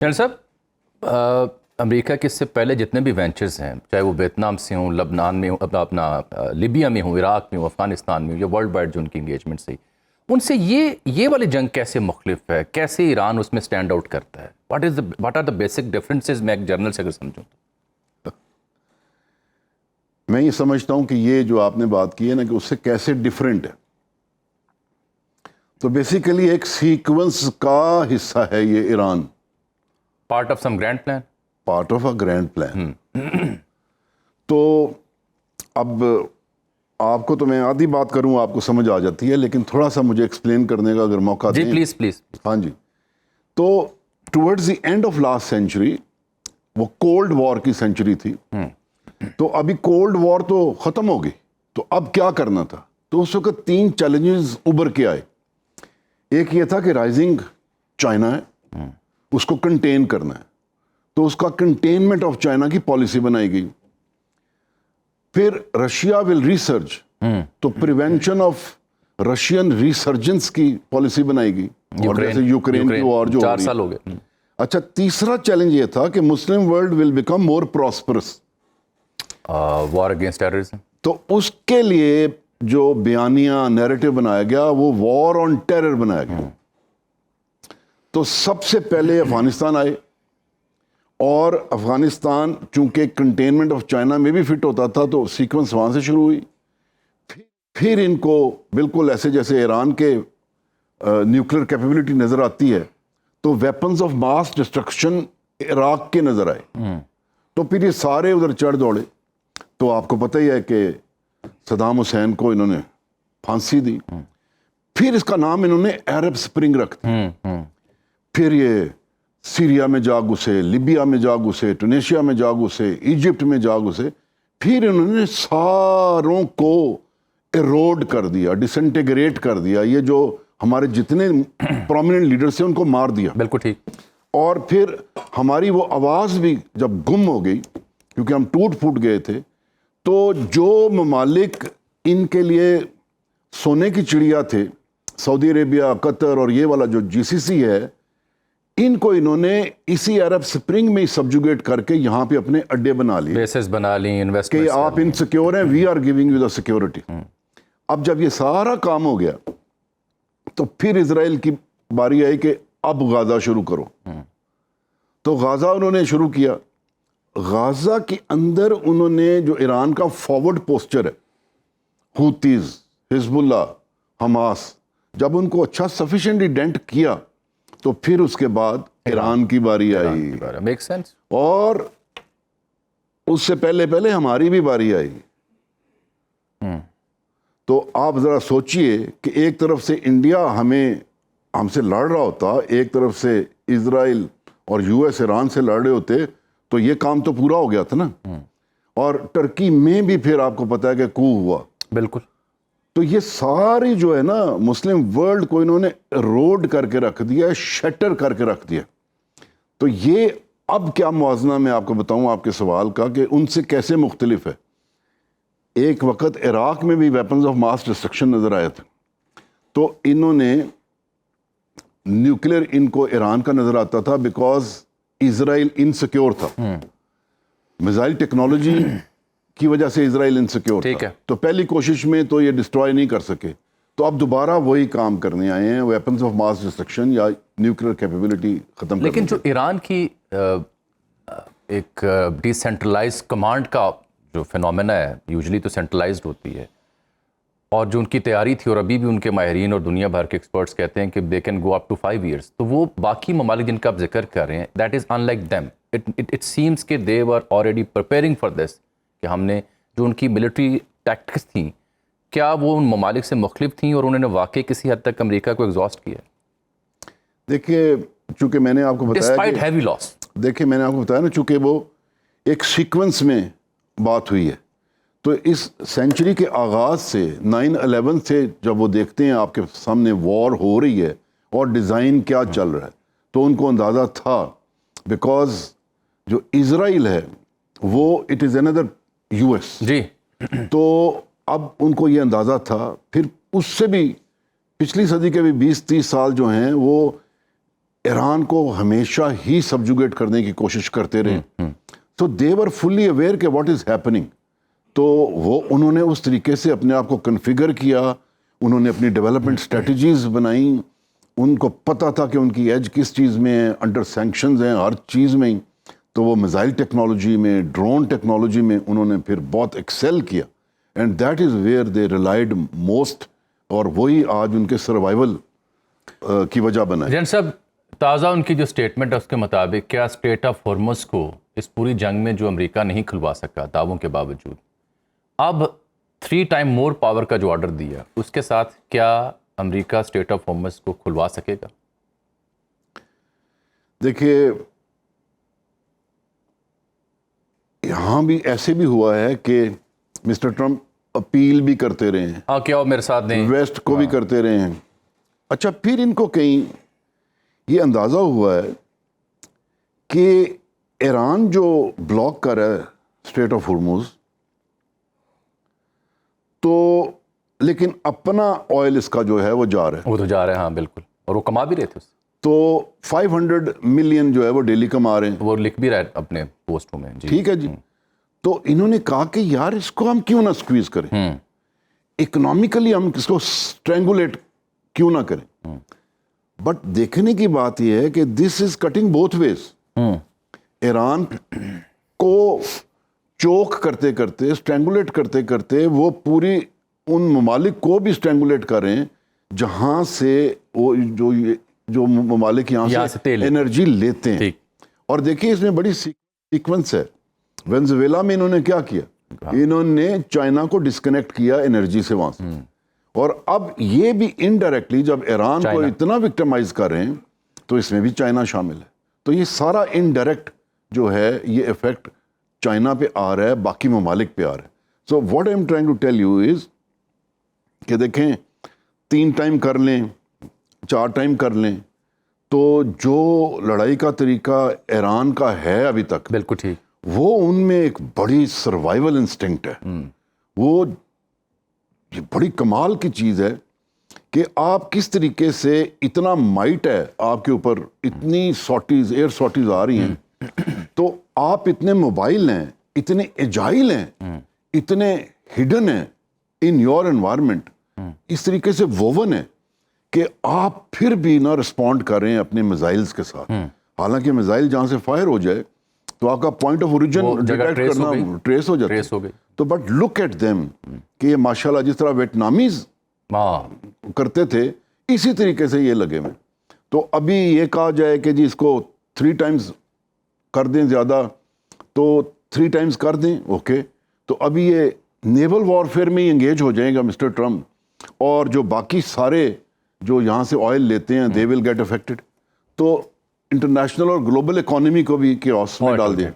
General صاحب، امریکہ کے اس سے پہلے جتنے بھی وینچرز ہیں، چاہے وہ ویتنام سے ہوں، لبنان میں ہوں، اپنا لیبیا میں ہوں، عراق میں ہوں، افغانستان میں ہوں، یا ورلڈ وائڈ جو ان کی انگیجمنٹ سے ان سے یہ والی جنگ کیسے مختلف ہے؟ کیسے ایران اس میں سٹینڈ آؤٹ کرتا ہے؟ What are the basic differences? میں ایک جرنل سے اگر سمجھوں تو میں یہ سمجھتا ہوں کہ یہ جو آپ نے بات کی ہے نا کہ اس سے کیسے ڈفرینٹ ہے، تو بیسیکلی ایک سیکوینس کا حصہ ہے یہ Iran, part of some grand plan. Part of a grand plan. تو اب آپ کو تو میں آدھی بات کروں آپ کو سمجھ آ جاتی ہے، لیکن تھوڑا سا مجھے ایکسپلین کرنے کا اگر موقع جی دیں. پلیز. ہاں جی. تو towards the end of last century, وہ کولڈ وار کی سینچری تھی، تو ابھی کولڈ وار تو ختم ہو گئی، تو اب کیا کرنا تھا؟ تو اس وقت 3 چیلنجز ابھر کے آئے. ایک یہ تھا کہ رائزنگ چائنا ہے، اس کو کنٹین کرنا ہے، تو اس کا کنٹینمنٹ آف چائنا کی پالیسی بنائی گئی. پھر رشیا ول ریسرچ، تو پریونشن آف رشین ریسرجنس کی پالیسی بنائی گئی، اور جیسے یوکرین کی وار جو 4 سال ہو گئے. اچھا، تیسرا چیلنج یہ تھا کہ Muslim world will become more prosperous, war against terrorism. تو اس کے لیے جو بیانیہ نیریٹو بنایا گیا وہ وار آن ٹیرر بنایا گیا. تو سب سے پہلے افغانستان آئے، اور افغانستان چونکہ کنٹینمنٹ آف چائنا میں بھی فٹ ہوتا تھا تو سیکوینس وہاں سے شروع ہوئی. پھر ان کو بالکل ایسے جیسے ایران کے نیوکلیر کیپیبلٹی نظر آتی ہے، تو weapons of mass destruction Iraq کے نظر آئے، تو پھر یہ سارے ادھر چڑھ دوڑے. تو آپ کو پتہ ہی ہے کہ صدام حسین کو انہوں نے پھانسی دی. پھر اس کا نام انہوں نے عرب سپرنگ رکھ دیا. پھر یہ سیریا میں جا گھسے، لیبیا میں جا گھسے، ٹونیشیا میں جا گھسے، ایجپٹ میں جا گھسے. پھر انہوں نے ساروں کو ایروڈ کر دیا، ڈسنٹیگریٹ کر دیا. یہ جو ہمارے جتنے پرومیننٹ لیڈرز تھے ان کو مار دیا. بالکل ٹھیک. اور پھر ہماری وہ آواز بھی جب گم ہو گئی، کیونکہ ہم ٹوٹ پھوٹ گئے تھے، تو جو ممالک ان کے لیے سونے کی چڑیا تھے، سعودی عربیہ، قطر اور یہ والا جو جی سی سی ہے، ان کو انہوں نے اسی عرب سپرنگ میں سبجوگیٹ کر کے یہاں پہ اپنے اڈے بنا لیے، بیسز بنا لیں، انویسٹمنٹ کہ آپ انسیکیور ہیں، we are giving you the security. اب جب یہ سارا کام ہو گیا تو پھر اسرائیل کی باری آئی کہ اب غزہ شروع کرو. تو غزہ انہوں نے شروع کیا. غزہ کے اندر انہوں نے جو ایران کا فارورڈ پوسچر ہے، ہوتیز، حزب اللہ، حماس، جب ان کو اچھا سفیشینٹلی ڈینٹ کیا تو پھر اس کے بعد ایران کی باری آئی، میک سینس. اور اس سے پہلے ہماری بھی باری آئی. تو آپ ذرا سوچئے کہ ایک طرف سے انڈیا ہم سے لڑ رہا ہوتا، ایک طرف سے اسرائیل اور یو ایس ایران سے لڑ رہے ہوتے، تو یہ کام تو پورا ہو گیا تھا نا. اور ٹرکی میں بھی پھر آپ کو پتا ہے کہ کو ہوا. بالکل. تو یہ ساری جو ہے نا مسلم ورلڈ کو انہوں نے روڈ کر کے رکھ دیا، شٹر کر کے رکھ دیا. تو یہ اب کیا موازنہ میں آپ کو بتاؤں آپ کے سوال کا کہ ان سے کیسے مختلف ہے. ایک وقت عراق میں بھی ویپنز آف ماس ڈسٹرکشن نظر آئے تھے، تو انہوں نے نیوکلیر ان کو ایران کا نظر آتا تھا بیکاز اسرائیل انسیکیور تھا. میزائل ٹیکنالوجی کی وجہ سے اسرائیل انسیکیور تھا، تو پہلی کوشش میں تو یہ ڈسٹروائے نہیں کر سکے. تو اب دوبارہ وہی کام کرنے آئے ہیں، ویپنز آف ماس ڈسٹرکشن یا نیوکلیر کیپیبلٹی ختم کرنے. لیکن جو ایران کی ایک ڈی سینٹرلائز کمانڈ کا جو فینومینا ہے، یوزلی تو سینٹرلائزڈ ہوتی ہے، اور جو ان کی تیاری تھی، اور ابھی بھی ان کے ماہرین اور دنیا بھر کے ایکسپرٹس کہتے ہیں کہ they can go up to 5 years. تو وہ باقی ممالک جن کا آپ ذکر کر رہے ہیں، that is in like them. It seems کہ they were already preparing for this, کہ ہم نے جو ان کی ملٹری ٹیکٹکس تھیں، کیا وہ ان ممالک سے مختلف تھیں اور انہوں نے واقعی کسی حد تک امریکہ کو ایگزاسٹ کیا؟ دیکھیے، چونکہ میں نے آپ کو بتایا ڈسپائٹ ہیوی لاس. دیکھیے میں نے آپ کو بتایا نا، چونکہ وہ ایک سیکوینس میں بات ہوئی ہے. تو اس سینچری کے آغاز سے 9/11 سے جب وہ دیکھتے ہیں آپ کے سامنے وار ہو رہی ہے اور ڈیزائن کیا چل رہا ہے، تو ان کو اندازہ تھا، بیکاز جو اسرائیل ہے وہ اٹ از اندر یو ایس. جی. تو اب ان کو یہ اندازہ تھا. پھر اس سے بھی پچھلی صدی کے بھی 20-30 سال جو ہیں وہ ایران کو ہمیشہ ہی سبجوگیٹ کرنے کی کوشش کرتے رہے. تو دے ور فلی اویئر کہ واٹ از ہیپننگ. تو وہ انہوں نے اس طریقے سے اپنے آپ کو کنفیگر کیا, انہوں نے اپنی ڈیولپمنٹ اسٹریٹجیز بنائیں, ان کو پتہ تھا کہ ان کی ایج کس چیز میں ہے, انڈر سینکشنز ہیں ہر چیز میں. تو وہ میزائل ٹیکنالوجی میں, ڈرون ٹیکنالوجی میں انہوں نے پھر بہت ایکسیل کیا, and that is where they relied most, اور وہی آج ان کے سروائیول کی وجہ بنا ہے. جن صاحب, تازہ ان کی جو سٹیٹمنٹ ہے اس کے مطابق کیا اسٹریٹ آف ہارمز کو اس پوری جنگ میں جو امریکہ نہیں کھلوا سکا دعووں کے باوجود, اب 3 ٹائم مور پاور کا جو آرڈر دیا اس کے ساتھ کیا امریکہ اسٹریٹ آف ہارمز کو کھلوا سکے گا؟ دیکھیے, یہاں بھی ایسے بھی ہوا ہے کہ مسٹر ٹرمپ اپیل بھی کرتے رہے ہیں, ہاں کیا میرے ساتھ نہیں, ویسٹ کو بھی کرتے رہے ہیں. اچھا, پھر ان کو کہیں یہ اندازہ ہوا ہے کہ ایران جو بلاک کر رہا ہے اسٹریٹ آف ہارمز, تو لیکن اپنا آئل اس کا جو ہے وہ جا رہا ہے. وہ تو جا رہے ہیں, ہاں بالکل, اور وہ کما بھی رہے تھے اس سے. تو 500 ملین جو ہے وہ ڈیلی کما رہے ہیں, وہ لکھ بھی رہے اپنے پوسٹوں میں. جی ٹھیک ہے جی. تو انہوں نے کہا کہ یار اس کو ہم کیوں نہ سکویز کریں, اکنامیکلی ہم اس کو اسٹرینگولیٹ کیوں نہ کریں. بٹ دیکھنے کی بات یہ ہے کہ دس از کٹنگ بوتھ ویز. ایران کو چوک کرتے کرتے, اسٹرینگولیٹ کرتے کرتے وہ پوری ان ممالک کو بھی اسٹرینگولیٹ کر رہے ہیں جہاں سے وہ جو ممالک یہاں سے انرجی لیتے ہیں. اور دیکھیے اس میں بڑی سیکوینس ہے. وینزویلا میں انہوں نے کیا کیا, انہوں نے چائنا کو ڈسکنیکٹ کیا انرجی سے وہاں سے, اور اب یہ بھی انڈائریکٹلی جب ایران کو اتنا وکٹمائز کر رہے ہیں تو اس میں بھی چائنا شامل ہے. تو یہ سارا انڈائریکٹ جو ہے یہ افیکٹ چائنا پہ آ رہا ہے, باقی ممالک پہ آ رہا ہے. So what I am trying to tell you is کہ دیکھیں 3 ٹائم کر لیں, 4 ٹائم کر لیں, تو جو لڑائی کا طریقہ ایران کا ہے ابھی تک, بالکل ٹھیک, وہ ان میں ایک بڑی سروائیول انسٹنکٹ ہے. وہ یہ بڑی کمال کی چیز ہے کہ آپ کس طریقے سے, اتنا مائٹ ہے آپ کے اوپر, اتنی ساٹیز, ایئر ساٹیز آ رہی ہیں, تو آپ اتنے موبائل ہیں, اتنے ایجائل ہیں, اتنے ہڈن ہیں ان یور انوائرمنٹ, اس طریقے سے ووون ہے کہ آپ پھر بھی نہ رسپونڈ کر رہے ہیں اپنے میزائلز کے ساتھ. حالانکہ میزائل جہاں سے فائر ہو جائے تو آپ کا پوائنٹ آف اوریجن ڈیٹیکٹ کرنا ٹریس ہو جاتا ہے. تو بٹ لک ایٹ دیم کہ یہ ماشاءاللہ جس طرح ویٹنامیز کرتے تھے اسی طریقے سے یہ لگے ہوئے. تو ابھی یہ کہا جائے کہ جی اس کو 3 ٹائمز کر دیں زیادہ, تو 3 ٹائمز کر دیں, اوکے. تو ابھی یہ نیول وارفیئر میں انگیج ہو جائے گا مسٹر ٹرمپ, اور جو باقی سارے جو یہاں سے آئل لیتے ہیں دے ول گیٹ افیکٹڈ. تو انٹرنیشنل اور گلوبل اکانومی کو بھی کیوس میں ڈال دیں.